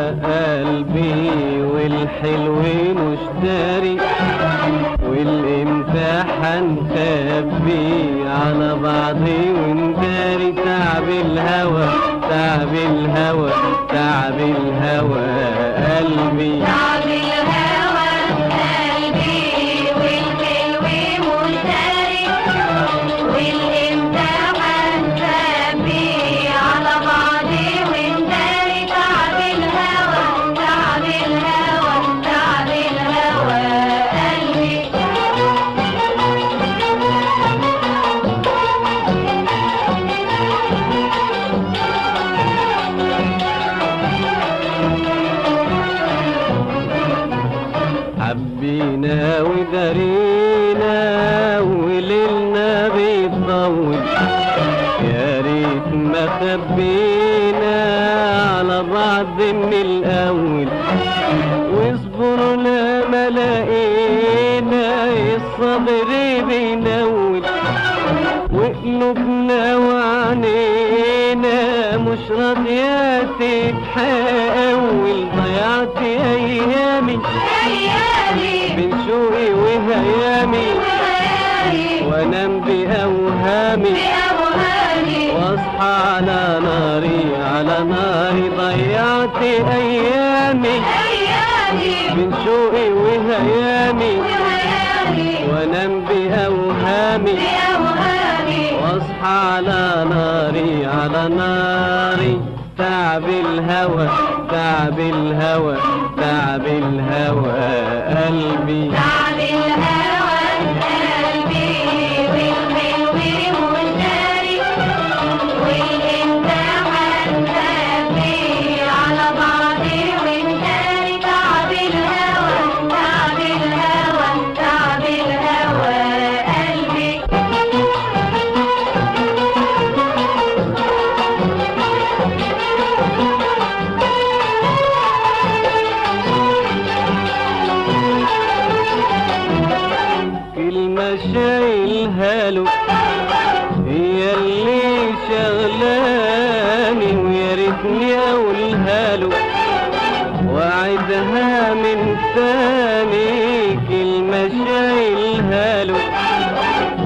قلبي والحلو مش داري، والامتحان خبي على بعضي ونداري. تعب الهوى تعب الهوى تعب الهوى قلبي، تعب الهوى قلبي والحلو مش داري، والامتحان خبي على بعضي ونداري. تعب الهوى تعب الهوى تعب الهوى قلبي. حبينا ودارينا وليلنا بيطول، يا ريت ما خبينا على بعض من الأول. واصبرنا ما لقينا الصبر بينول، وقلوبنا وعنينا مش راضية تتحول. ضيعت أيامي بين شوقي وهيامي، وانام بأوهامي واصحى على ناري على ناري. ضيعت أيامي بين شوقي وهيامي، وانام بأوهامي واصحى على ناري على ناري. تعب الهوى تعب الهوى تعب الهوى قلبي، تعب الهوى قلبي والحلو مش داري، والامتحان خبي على بعضي ونداري. تعب الهوى تعب الهوى تعب الهوى قلبي. كلمة شايلها له هي اللي شغلاني، ويا ريتني اقولها له واعدها من تاني. كلمة شايلها له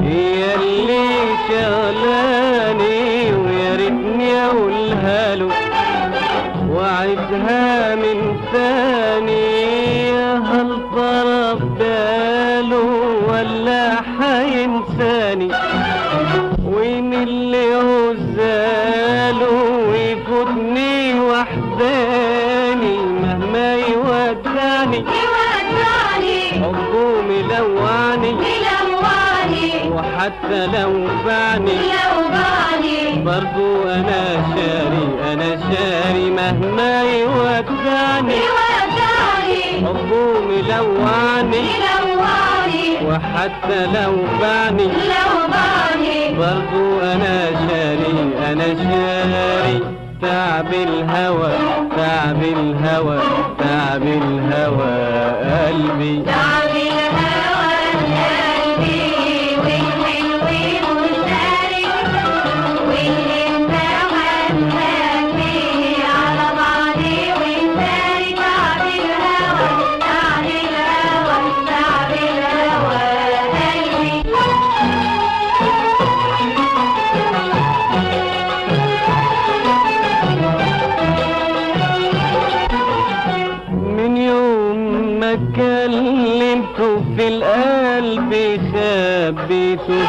هي اللي شغلاني، ويا ريتني اقولها له واعدها من تاني. هل طرف باله ولا حينساني؟ وين اللي عزاله ويفوتني وحداني؟ مهما يودعني حبه ملوعني، وحتى لو باعني برضو انا شاري انا شاري. مهما يودعني حبه ملوعني، وحتى لو باعني برضو انا شاري انا شاري. تعب الهوى تعب الهوى تعب الهوى قلبي، تعب الهوى قلبي والحلو مش داري، والامتحان خبي على بعضي ونداري. تعب الهوى تعب الهوى تعب الهوى قلبي. من يوم ما كلمته في القلب خبيته،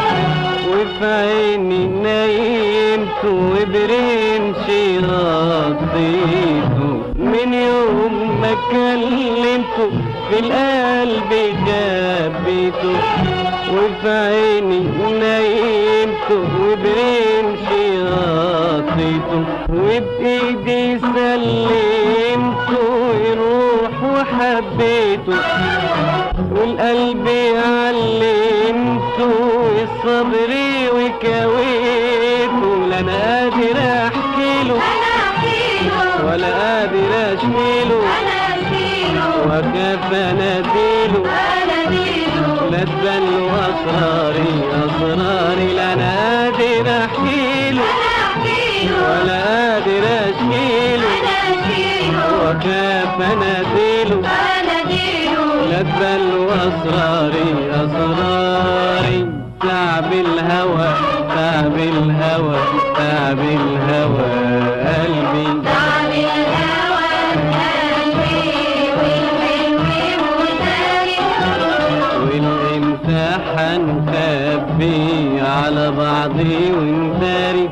وفي عيني نايمته وبرمشي غطيته. من يوم ما كلمته في القلب خبيته، وفي عيني نايمته وبرمشي غطيته. وبإيدي سلمته يروح وحبيته، والقلب علمته الصبر وكويته. لا انا قادر احكيله ولا قادر اشكيله، وكيف اناديله لا تبان له اسراري اسراري. لا انا قادر احكيله ولا قادر اشكيله، وكيف اناديله لبى واسراري اسراري تعب الهوى تعب الهوى تعب الهوى قلبي والامتحان خبي على بعضي ونداري